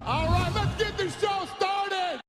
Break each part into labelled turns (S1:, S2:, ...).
S1: All right, let's get this show started!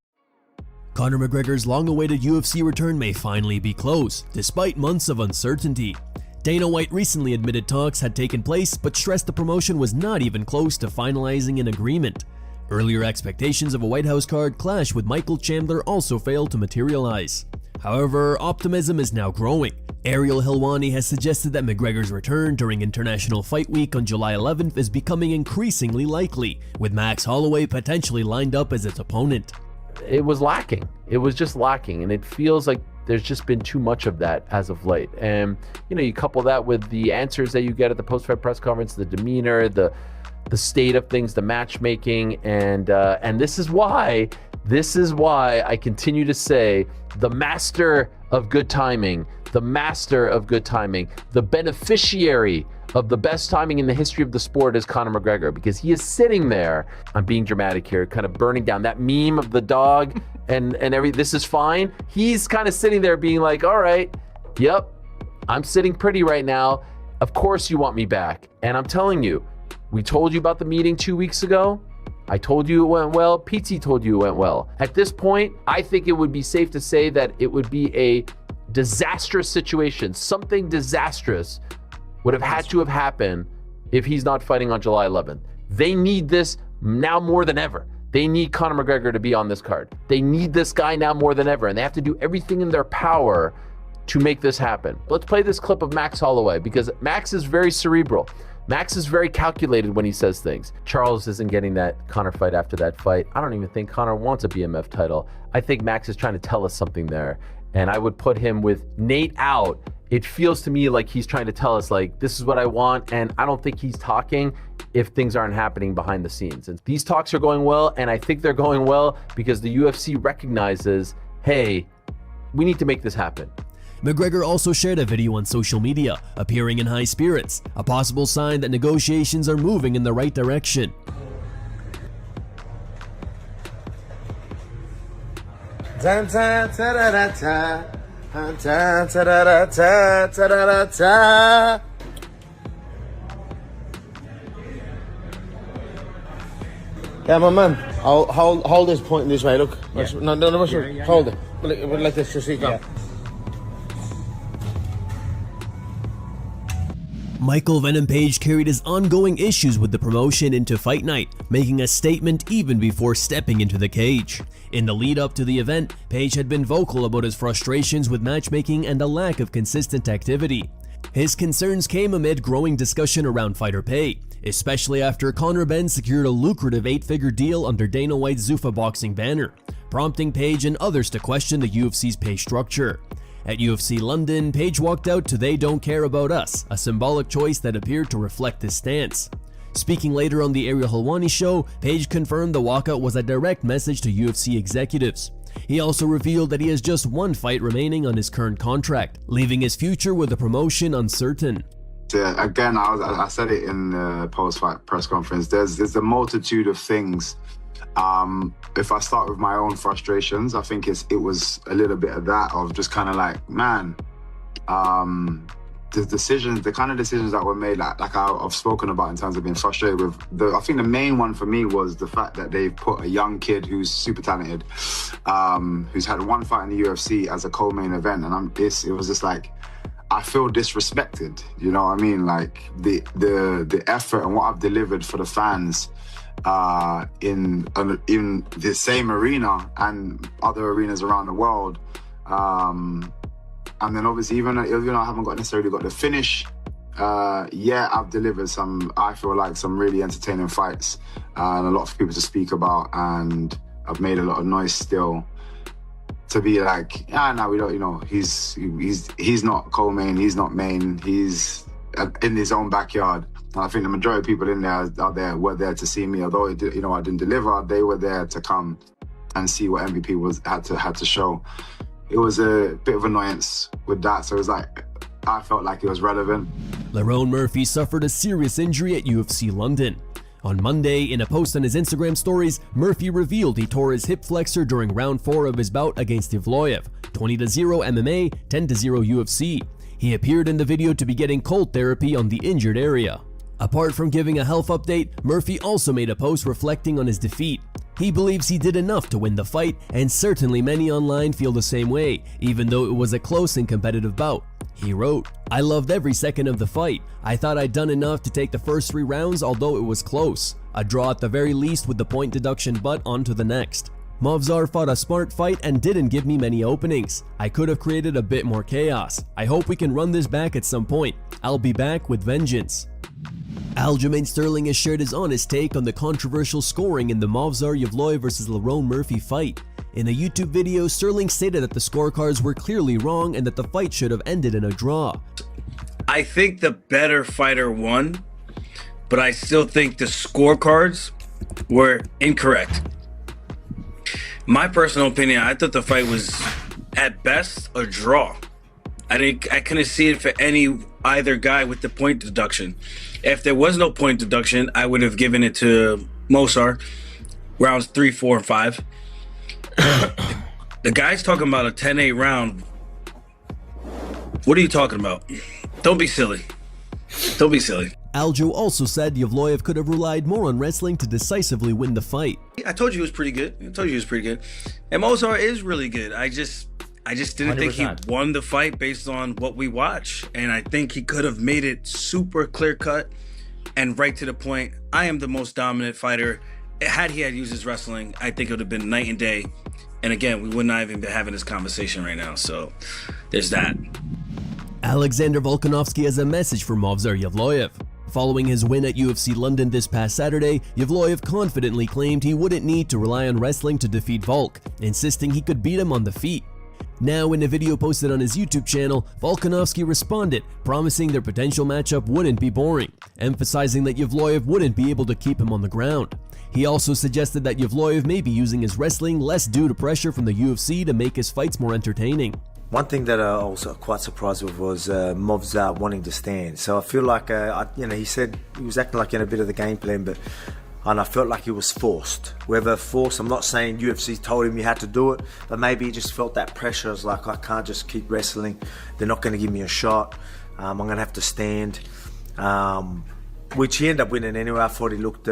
S2: Conor McGregor's long-awaited UFC return may finally be close, despite months of uncertainty. Dana White recently admitted talks had taken place, but stressed the promotion was not even close to finalizing an agreement. Earlier expectations of a White House card clash with Michael Chandler also failed to materialize. However, optimism is now growing. Ariel Helwani has suggested that McGregor's return during International Fight Week on July 11th is becoming increasingly likely, with Max Holloway potentially lined up as its opponent.
S3: It was lacking. It was just lacking, and it feels like there's just been too much of that as of late. And you couple that with the answers that you get at the post-fight press conference, the demeanor, the state of things, the matchmaking, and this is why I continue to say the master of good timing, the beneficiary of the best timing in the history of the sport is Conor McGregor, because he is sitting there, I'm being dramatic here, kind of burning down that meme of the dog and this is fine. He's kind of sitting there being like, all right, yep, I'm sitting pretty right now. Of course you want me back. And I'm telling you, we told you about the meeting 2 weeks ago. I told you it went well. PT told you it went well. At this point, I think it would be safe to say that it would be a disastrous situation. Something disastrous would have had to have happened if he's not fighting on July 11th. They need this now more than ever. They need Conor McGregor to be on this card. They need this guy now more than ever, and they have to do everything in their power to make this happen. Let's play this clip of Max Holloway, because Max is very cerebral. Max is very calculated when he says things. Charles isn't getting that Conor fight after that fight. I don't even think Conor wants a BMF title. I think Max is trying to tell us something there. And I would put him with Nate out. It feels to me like he's trying to tell us, like, this is what I want. And I don't think he's talking if things aren't happening behind the scenes. And these talks are going well. And I think they're going well because the UFC recognizes, hey, we need to make this happen.
S2: McGregor also shared a video on social media, appearing in high spirits, a possible sign that negotiations are moving in the right direction.
S4: Yeah, my man, I'll hold this point this way, look. Yeah. No, hold it. Like this, just so you go. Yeah.
S2: Michael Venom Page carried his ongoing issues with the promotion into Fight Night, making a statement even before stepping into the cage. In the lead up to the event, Page had been vocal about his frustrations with matchmaking and a lack of consistent activity. His concerns came amid growing discussion around fighter pay, especially after Conor Benn secured a lucrative 8-figure deal under Dana White's Zuffa boxing banner, prompting Page and others to question the UFC's pay structure. At UFC London, Page walked out to "They Don't Care About Us," a symbolic choice that appeared to reflect his stance. Speaking later on the Ariel Helwani show, Page confirmed the walkout was a direct message to UFC executives. He also revealed that he has just one fight remaining on his current contract, leaving his future with the promotion uncertain.
S5: Again, I said it in the post-fight press conference, there's a multitude of things. If I start with my own frustrations, I think it was a little bit of that, of just kind of like, man, the kind of decisions that were made, like I've spoken about in terms of being frustrated with, I think the main one for me was the fact that they've put a young kid who's super talented, who's had one fight in the UFC as a co-main event, and it was just like, I feel disrespected, you know what I mean? Like the effort and what I've delivered for the fans in the same arena and other arenas around the world, and then obviously even though I haven't necessarily got the finish yet, I've delivered I feel like some really entertaining fights and a lot for people to speak about, and I've made a lot of noise still. To be like, no, we don't, you know, he's not co-main, he's not main, he's in his own backyard. And I think the majority of people in there were there to see me. Although I didn't deliver, they were there to come and see what MVP had to show. It was a bit of annoyance with that, so it was like, I felt like it was relevant.
S2: Lerone Murphy suffered a serious injury at UFC London. On Monday, in a post on his Instagram stories, Murphy revealed he tore his hip flexor during round 4 of his bout against Evloev, 20-0 MMA, 10-0 UFC. He appeared in the video to be getting cold therapy on the injured area. Apart from giving a health update, Murphy also made a post reflecting on his defeat. He believes he did enough to win the fight, and certainly many online feel the same way, even though it was a close and competitive bout. He wrote, "I loved every second of the fight. I thought I'd done enough to take the first 3 rounds, although it was close. A draw at the very least with the point deduction, but on to the next. Movsar fought a smart fight and didn't give me many openings. I could have created a bit more chaos. I hope we can run this back at some point. I'll be back with vengeance." Aljamain Sterling has shared his honest take on the controversial scoring in the Movsar Evloev vs Lerone Murphy fight. In a YouTube video, Sterling stated that the scorecards were clearly wrong and that the fight should have ended in a draw.
S6: I think the better fighter won, but I still think the scorecards were incorrect. My personal opinion, I thought the fight was at best a draw. I couldn't see it for either guy with the point deduction. If there was no point deduction, I would have given it to Movsar rounds 3, 4, and 5. The guy's talking about a 10-8 round. What are you talking about? Don't be silly. Don't be silly.
S2: Aljo also said Evloev could have relied more on wrestling to decisively win the fight.
S6: I told you he was pretty good. And Movsar is really good. I just didn't 100%. Think he won the fight based on what we watch. And I think he could have made it super clear cut and right to the point. I am the most dominant fighter. Had he used his wrestling, I think it would have been night and day. And again, we would not even be having this conversation right now. So there's that.
S2: Alexander Volkanovski has a message for Movsar Evloev. Following his win at UFC London this past Saturday, Evloev confidently claimed he wouldn't need to rely on wrestling to defeat Volk, insisting he could beat him on the feet. Now, in a video posted on his YouTube channel, Volkanovski responded, promising their potential matchup wouldn't be boring, emphasizing that Evloev wouldn't be able to keep him on the ground. He also suggested that Evloev may be using his wrestling less due to pressure from the UFC to make his fights more entertaining.
S7: One thing that I was quite surprised with was Movsar wanting to stand. So I feel like, he said he was acting like in a bit of the game plan, and I felt like he was forced. Whether forced, I'm not saying UFC told him you had to do it, but maybe he just felt that pressure. I was like, I can't just keep wrestling. They're not going to give me a shot. I'm going to have to stand. Which he ended up winning anyway. I thought he looked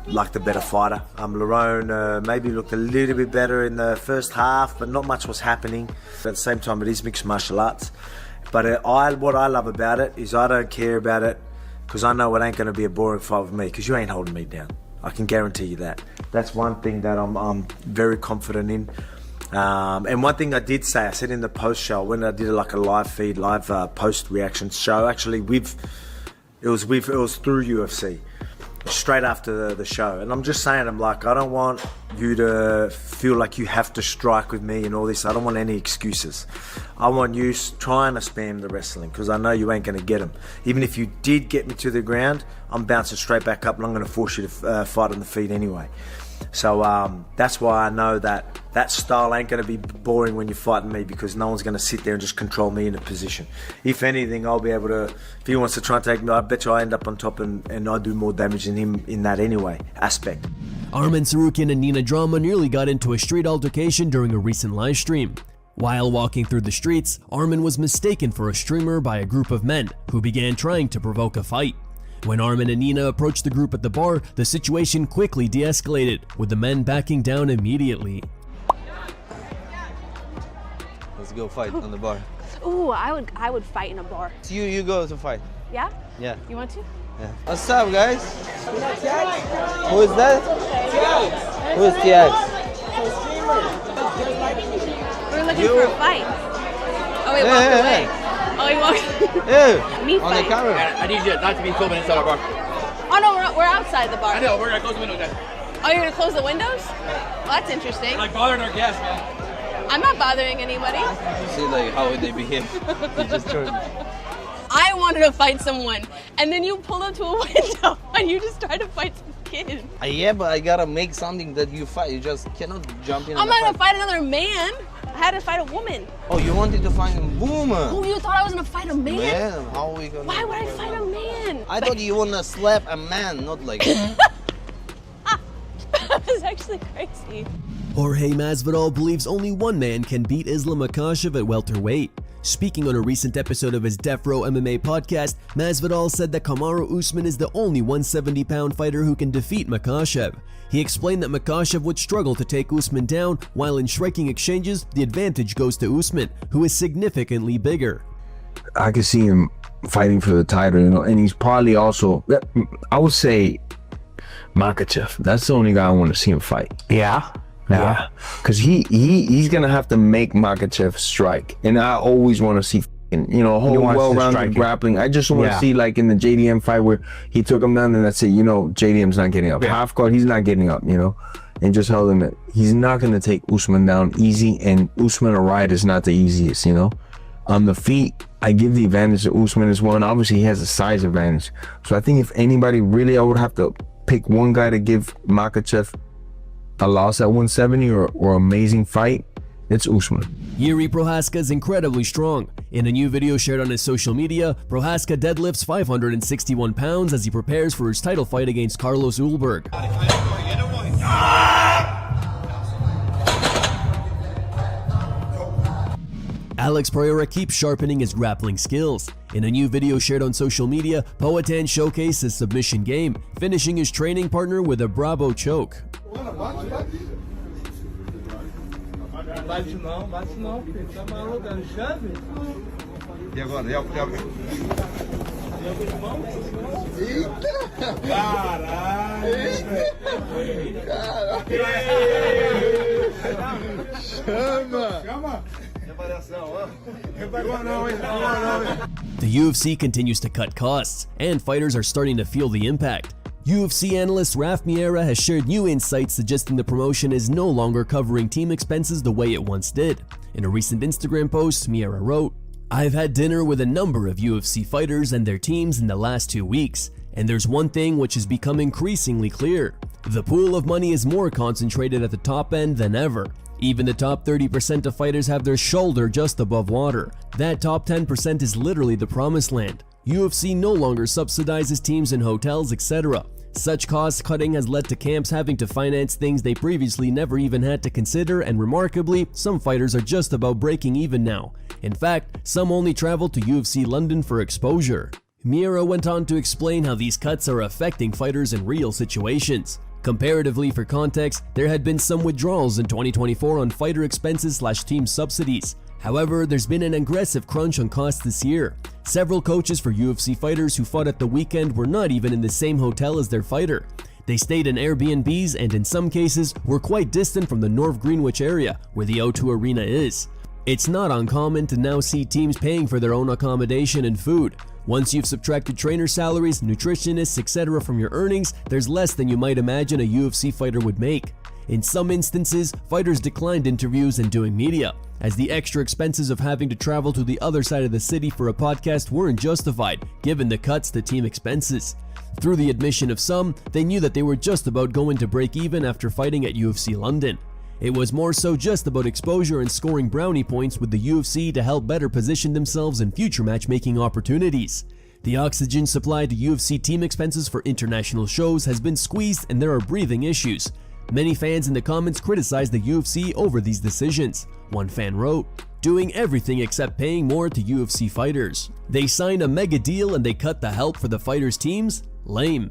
S7: like the better fighter. Lerone maybe looked a little bit better in the first half, but not much was happening. At the same time, it is mixed martial arts. But what I love about it is I don't care about it because I know it ain't going to be a boring fight with me because you ain't holding me down. I can guarantee you that. That's one thing that I'm very confident in. And one thing I did say, I said in the post show when I did like a live feed, live post reaction show. Actually, it was through UFC. Straight after the show, and I'm just saying, I'm like, I don't want you to feel like you have to strike with me and all this. I don't want any excuses. I want you trying to spam the wrestling because I know you ain't going to get them. Even if you did get me to the ground, I'm bouncing straight back up and I'm going to force you to fight on the feet anyway. So that's why I know that style ain't going to be boring when you're fighting me because no one's going to sit there and just control me in a position. If anything, I'll be able to, if he wants to try and take me, I bet you I end up on top and I do more damage than him in that anyway aspect.
S2: Arman Sarukian and Nina Drama nearly got into a street altercation during a recent live stream. While walking through the streets, Arman was mistaken for a streamer by a group of men who began trying to provoke a fight. When Arman and Nina approached the group at the bar, the situation quickly de-escalated, with the men backing down immediately.
S8: Let's go fight on the bar.
S9: Ooh, I would fight in a bar.
S8: So you go to fight.
S9: Yeah?
S8: Yeah.
S9: You want to?
S8: Yeah. What's up, guys? Who is that? Tiax. Who is Tiax?
S9: We're looking for a fight. Oh, he walked away. Oh, he walked.
S8: Yeah.
S9: Me
S8: on
S9: fight.
S8: the camera.
S1: I need you not to be filming inside our bar.
S9: Oh no, we're outside the bar.
S1: I know, we're gonna close the windows then.
S9: Oh, you're gonna close the windows? Well, that's interesting.
S1: Like bothering our guests, man.
S9: I'm not bothering anybody.
S8: See like how they behave. They just turn.
S9: I wanted to fight someone, and then you pulled up to a window and you just tried to fight some kid.
S8: Yeah, but I gotta make something that you fight. You just cannot jump in.
S9: I'm not gonna fight another man. I had to fight a woman.
S8: Oh, you wanted to fight a woman?
S9: Oh, you thought I was gonna fight a man?
S8: Man, how are we gonna?
S9: Why would I fight a man?
S8: I thought you wanna slap a man, not like.
S9: That was actually crazy.
S2: Jorge Masvidal believes only one man can beat Islam Makhachev at welterweight. Speaking on a recent episode of his Death Row MMA podcast, Masvidal said that Kamaru Usman is the only 170-pound fighter who can defeat Makhachev. He explained that Makhachev would struggle to take Usman down, while in striking exchanges, the advantage goes to Usman, who is significantly bigger.
S10: I could see him fighting for the title, you know, and he's probably also, I would say, Makhachev. That's the only guy I want to see him fight.
S11: Yeah.
S10: Yeah, because he's gonna have to make Makhachev strike, and I always want to see, you know, a whole well-rounded grappling. I just want to see, like in the JDM fight where he took him down, and that's it. You know, JDM's not getting up. Half guard, he's not getting up. You know, and just held him that he's not gonna take Usman down easy, and Usman a ride is not the easiest. You know, on the feet, I give the advantage to Usman as well, and obviously he has a size advantage. So I think if anybody really, I would have to pick one guy to give Makhachev a loss at 170 or amazing fight, it's Usman.
S2: Jiri Prochazka is incredibly strong. In a new video shared on his social media, Prochazka deadlifts 561 pounds as he prepares for his title fight against Carlos Ulberg. Alex Pereira keeps sharpening his grappling skills. In a new video shared on social media, Poatan showcased his submission game, finishing his training partner with a brabo choke. The UFC continues to cut costs, and fighters are starting to feel the impact. UFC analyst Raf Miera has shared new insights suggesting the promotion is no longer covering team expenses the way it once did. In a recent Instagram post, Miera wrote, "I've had dinner with a number of UFC fighters and their teams in the last 2 weeks, and there's one thing which has become increasingly clear. The pool of money is more concentrated at the top end than ever. Even the top 30% of fighters have their shoulder just above water. That top 10% is literally the promised land. UFC no longer subsidizes teams and hotels, etc. Such cost cutting has led to camps having to finance things they previously never even had to consider, and remarkably, some fighters are just about breaking even now. In fact, some only travel to UFC London for exposure." Miera went on to explain how these cuts are affecting fighters in real situations. Comparatively, for context, there had been some withdrawals in 2024 on fighter expenses/team subsidies. However, there's been an aggressive crunch on costs this year. Several coaches for UFC fighters who fought at the weekend were not even in the same hotel as their fighter. They stayed in Airbnbs and in some cases were quite distant from the North Greenwich area where the O2 Arena is. It's not uncommon to now see teams paying for their own accommodation and food. Once you've subtracted trainer salaries, nutritionists, etc. from your earnings, there's less than you might imagine a UFC fighter would make. In some instances, fighters declined interviews and doing media, as the extra expenses of having to travel to the other side of the city for a podcast weren't justified, given the cuts to team expenses. Through the admission of some, they knew that they were just about going to break even after fighting at UFC London. It was more so just about exposure and scoring brownie points with the UFC to help better position themselves in future matchmaking opportunities. The oxygen supply to UFC team expenses for international shows has been squeezed and there are breathing issues. Many fans in the comments criticized the UFC over these decisions. One fan wrote, "Doing everything except paying more to UFC fighters. They signed a mega deal and they cut the help for the fighters' teams? Lame.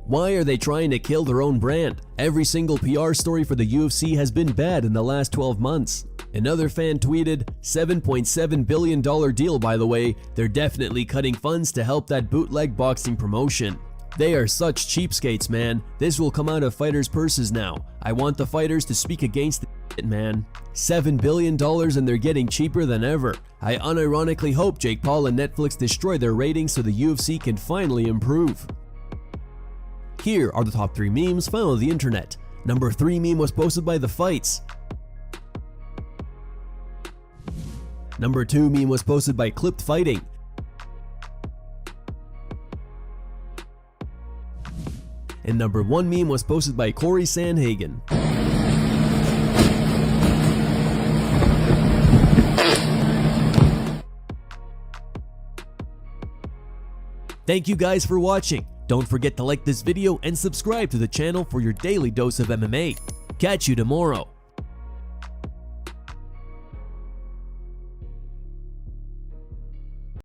S2: Why are they trying to kill their own brand? Every single PR story for the UFC has been bad in the last 12 months. Another fan tweeted, $7.7 billion deal by the way, they're definitely cutting funds to help that bootleg boxing promotion. They are such cheapskates, man. This will come out of fighters' purses now. I want the fighters to speak against it, man. $7 billion and they're getting cheaper than ever. I unironically hope Jake Paul and Netflix destroy their ratings so the UFC can finally improve." Here are the top 3 memes found on the internet. Number 3 meme was posted by The Fights. Number 2 meme was posted by Clipped Fighting. And number 1 meme was posted by Corey Sandhagen. Thank you guys for watching. Don't forget to like this video and subscribe to the channel for your daily dose of MMA. Catch you tomorrow.